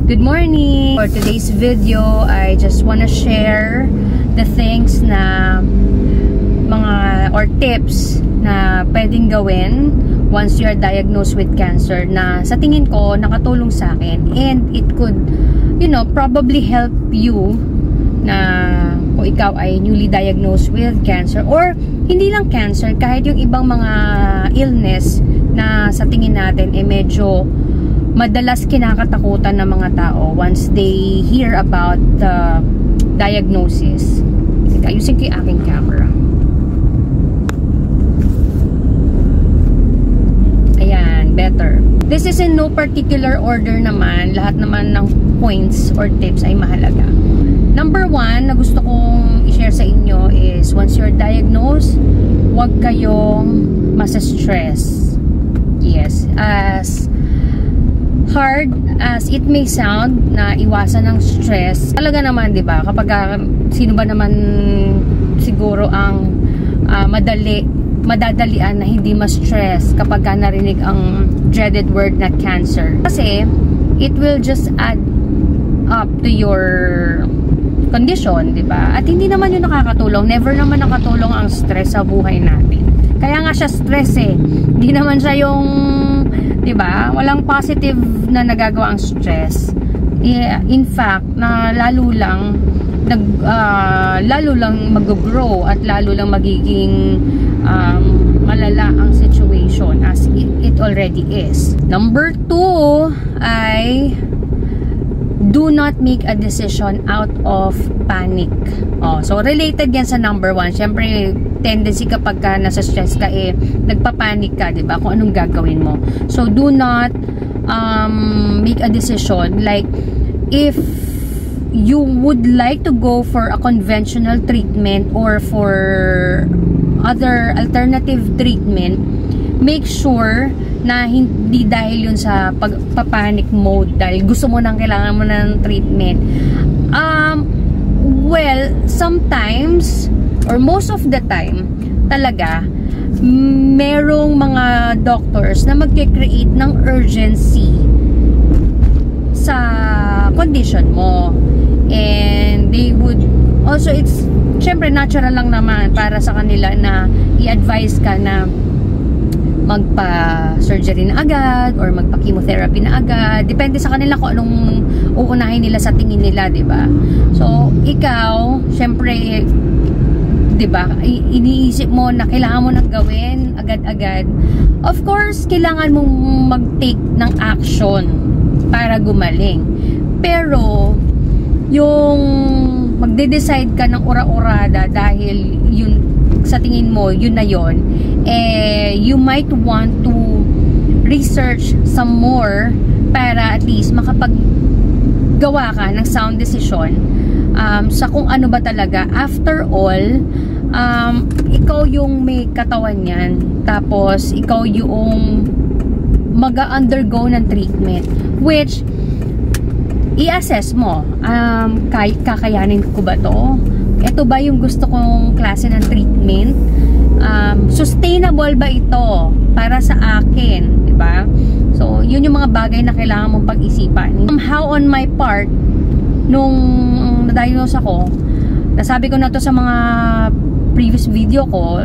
Good morning! For today's video, I just wanna share the things na mga or tips na pwedeng gawin once you are diagnosed with cancer na sa tingin ko nakatulong sa akin, and it could, you know, probably help you na kung ikaw ay newly diagnosed with cancer, or hindi lang cancer, kahit yung ibang mga illness na sa tingin natin medyo madalas kinakatakutan ng mga tao once they hear about the diagnosis. Ayusin ko yung aking camera. Ayan, better. This is in no particular order naman. Lahat naman ng points or tips ay mahalaga. Number 1 na gusto kong i-share sa inyo is once you're diagnosed, huwag kayong masa-stress. Yes, as hard as it may sound na iwasan ng stress, talaga naman, di ba? Kapag sino ba naman siguro ang madadalian na hindi ma-stress kapag narinig ang dreaded word na cancer. Kasi it will just add up to your condition, di ba? At hindi naman yun nakakatulong. Never naman nakatulong ang stress sa buhay natin. Kaya nga siya stress eh. Hindi naman siya yung, diba? Walang positive na nagagawa ang stress. In fact, na lalo lang mag-grow at lalo lang magiging malala ang situation as it already is. Number 2 ay do not make a decision out of panic. So related yan sa number 1. Siyempre, tendency kapag ka nasa stress ka, nagpapanik ka, diba? Kung anong gagawin mo. So, do not make a decision. Like, if you would like to go for a conventional treatment or for other alternative treatment, make sure na hindi dahil yun sa pagpapanik mode, dahil gusto mo nang kailangan mo ng treatment. Well, sometimes or most of the time talaga merong mga doctors na magke-create ng urgency sa condition mo, and they would also, it's syempre natural lang naman para sa kanila na i-advise ka na magpa-surgery na agad or magpa-chemotherapy na agad. Depende sa kanila kung anong uunahin nila sa tingin nila, diba? So, ikaw, syempre, diba, iniisip mo na kailangan mo nang gawin agad-agad. Of course, kailangan mong mag-take ng action para gumaling. Pero, yung magde-decide ka ng ura-urada dahil yun, sa tingin mo, yun na yun, you might want to research some more para at least makapaggawa ka ng sound decision sa kung ano ba talaga. After all, ikaw yung may katawan yan, tapos ikaw yung mag-undergo ng treatment, which i-assess mo, kakayanin ko ba to? Ito ba yung gusto kong klase ng treatment? Sustainable ba ito para sa akin, diba? So, yun yung mga bagay na kailangan mong pag-isipan. How on my part, nung na-diagnose ako, nasabi ko na to sa mga previous video ko,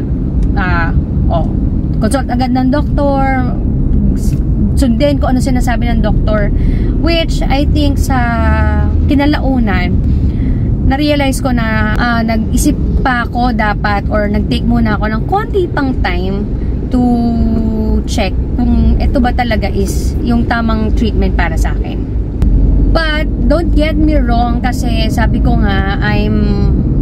consult agad ng doktor, sundin ko ano sinasabi ng doktor, which I think sa kinalaunan, na-realize ko na nag-isip pa ako dapat, or nag-take muna ako ng konti pang time to check kung ito ba talaga is yung tamang treatment para sa akin. But don't get me wrong, kasi sabi ko nga, I'm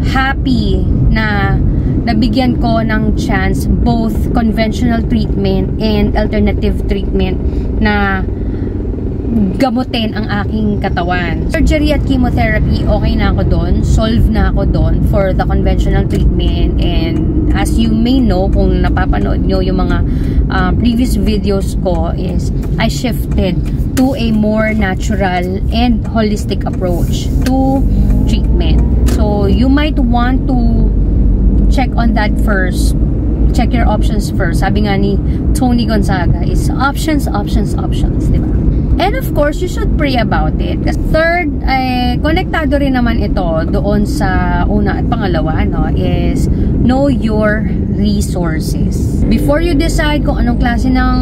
happy na nabigyan ko ng chance both conventional treatment and alternative treatment na gamutin ang aking katawan. Surgery at chemotherapy, okay na ako doon. Solve na ako doon for the conventional treatment. And as you may know, kung napapanood nyo yung mga previous videos ko, is I shifted to a more natural and holistic approach to treatment. So, you might want to check on that first. Check your options first. Sabi nga ni Tony Gonzaga is options, options, options, di ba? And of course, you should pray about it. Third, konektado rin naman ito doon sa una at pangalawa, no, is know your resources. Before you decide kung anong klase ng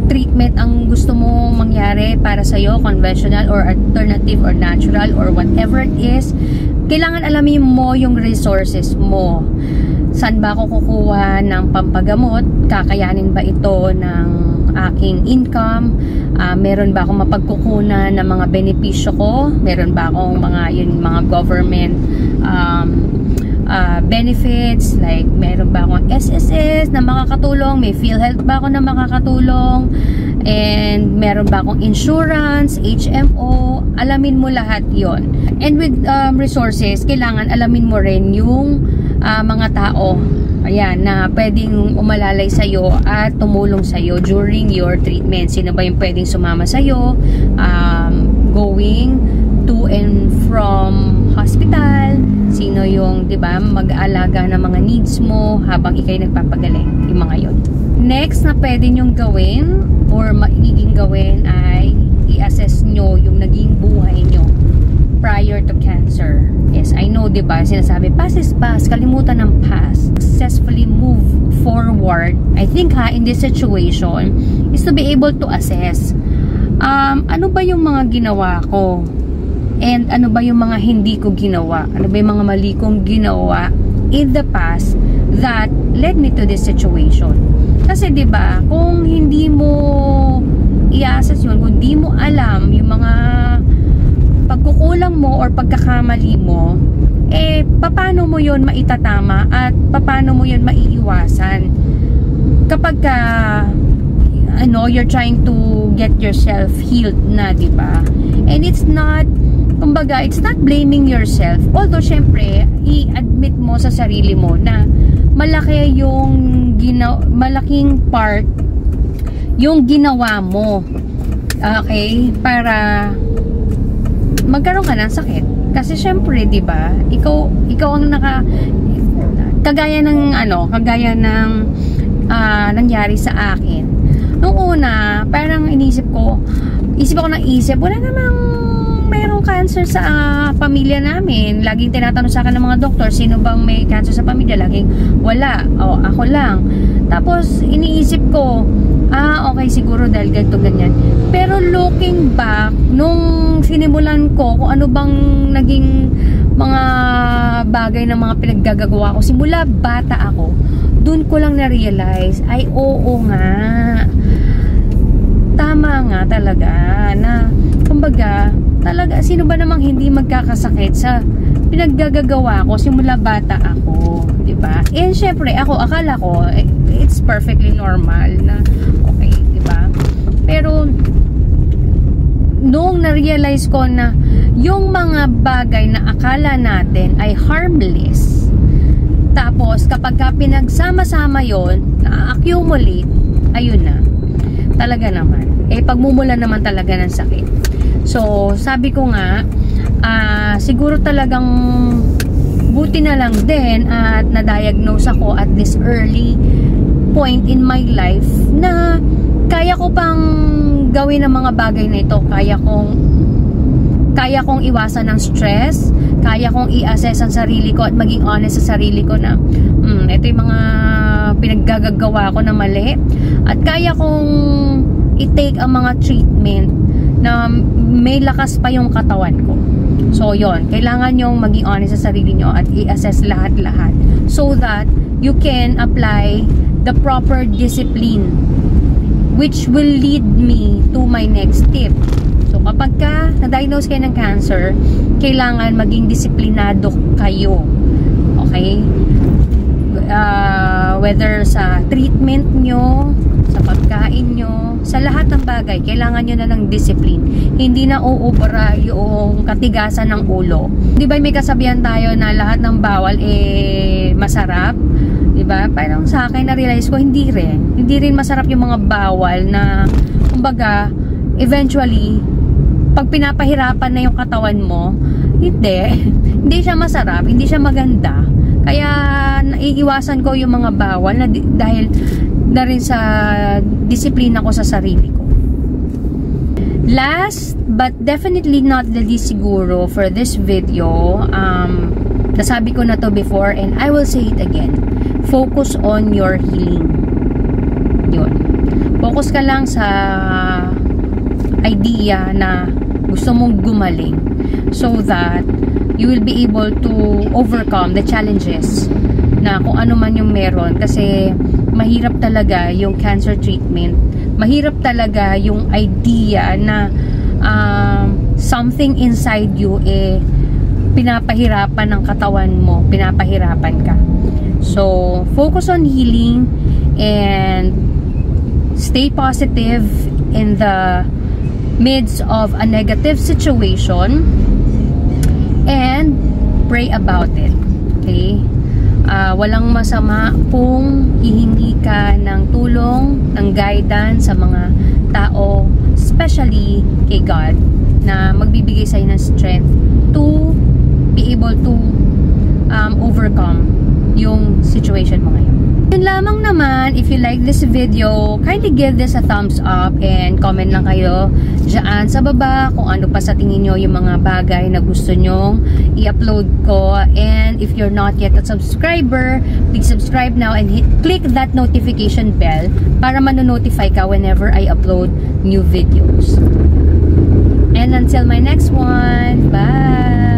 treatment ang gusto mo mangyari para sa'yo, conventional or alternative or natural or whatever it is, kailangan alamin mo yung resources mo. Saan ba ako kukuha ng pampagamot? Kakayanin ba ito ng aking income? Meron ba akong mapagkukunan ng mga benepisyo ko? Meron ba akong mga government benefits? Like, meron ba akong SSS na makakatulong? May PhilHealth ba ako na makakatulong? And meron ba akong insurance, HMO? Alamin mo lahat yon. And with resources, kailangan alamin mo rin yung mga tao, ayan, na pwedeng umalalay sa'yo at tumulong sa'yo during your treatment. Sino ba yung pwedeng sumama sa'yo going to and from hospital? Sino yung, di ba, mag-aalaga ng mga needs mo habang ikay nagpapagaling? Yung mga yon. Next na pwede nyong gawin or magiging gawin ay i-assess nyo yung naging buhay nyo prior to cancer. Yes, I know, diba? Sinasabi, past is past. Kalimutan ng past. Successfully move forward. I think in this situation is to be able to assess ano ba yung mga ginawa ko? And ano ba yung mga hindi ko ginawa? Ano ba yung mga mali kong ginawa in the past that led me to this situation? Kasi diba, kung hindi mo i-assess yun, kung hindi mo alam yung mga pagkukulang mo or pagkakamali mo, paano mo yun maitatama at paano mo yun maiiwasan kapag you're trying to get yourself healed na, diba? And it's not, kumbaga, it's not blaming yourself, although syempre i-admit mo sa sarili mo na malaki yung malaking part yung ginawa mo, okay, para magkaroon ka ng sakit. Kasi syempre, 'di ba? Ikaw ang kagaya ng nangyari sa akin. Nung una, parang isip ako wala namang mayroong cancer sa pamilya namin. Laging tinatanong sa akin ng mga doktor, sino bang may cancer sa pamilya? Laging wala. Ako lang. Tapos iniisip ko, okay, siguro dahil ganito, ganyan. Pero looking back, nung sinimulan ko kung ano bang naging mga bagay na mga pinaggagawa ko, simula bata ako, dun ko lang na-realize, ay oo nga, tama nga talaga, na kumbaga, talaga, sino ba namang hindi magkakasakit sa pinaggagawa ko simula bata ako, diba? And syempre, akala ko, it's perfectly normal na, okay, diba? Pero, nung na-realize ko na yung mga bagay na akala natin ay harmless, tapos kapag pinagsama-sama yon, na-accumulate, ayun na, talaga naman. Pagmumula naman talaga ng sakit. So, sabi ko nga, siguro talagang buti na lang din at na-diagnose ako at this early point in my life na kaya ko pang gawin ang mga bagay na ito. Kaya kong iwasan ng stress, kaya kong i-assess ang sarili ko at maging honest sa sarili ko na ito yung mga pinaggagawa ko na mali, at kaya kong i-take ang mga treatment na may lakas pa yung katawan ko. So yon, kailangan nyong maging honest sa sarili nyo at i-assess lahat-lahat so that you can apply the proper discipline which will lead me to my next step. So kapag na-diagnose kayo ng cancer, kailangan maging disiplinado kayo, okay? Whether sa treatment nyo, sa pagkain nyo, sa lahat ng bagay, kailangan nyo na ng discipline. Hindi na uubra yung katigasan ng ulo. Di ba may kasabihan tayo na lahat ng bawal masarap? Di ba? Parang sa akin na-realize ko, hindi rin masarap yung mga bawal na, kumbaga, eventually, pag pinapahirapan na yung katawan mo, hindi siya masarap, hindi siya maganda. Kaya naiiwasan ko yung mga bawal na dahil na rin sa disiplina ko sa sarili ko. Last but definitely not the least siguro for this video, nasabi ko na to before and I will say it again. Focus on your healing. Yun. Focus ka lang sa idea na gusto mong gumaling so that you will be able to overcome the challenges na kung ano man yung meron, kasi mahirap talaga yung cancer treatment. Mahirap talaga yung idea na something inside you pinapahirapan ng katawan mo, pinapahirapan ka. So, focus on healing and stay positive in the midst of a negative situation and pray about it. Okay? Walang masama kung hihingi ka ng tulong, ng guidance sa mga tao, especially kay God, na magbibigay sa'yo ng strength to be able to overcome yung situation mo ngayon. Yun lamang naman. If you like this video, kindly give this a thumbs up and comment lang kayo dyan sa baba kung ano pa sa tingin nyo yung mga bagay na gusto nyong i-upload ko. And if you're not yet a subscriber, please subscribe now and click that notification bell para mano-notify ka whenever I upload new videos. And until my next one, bye!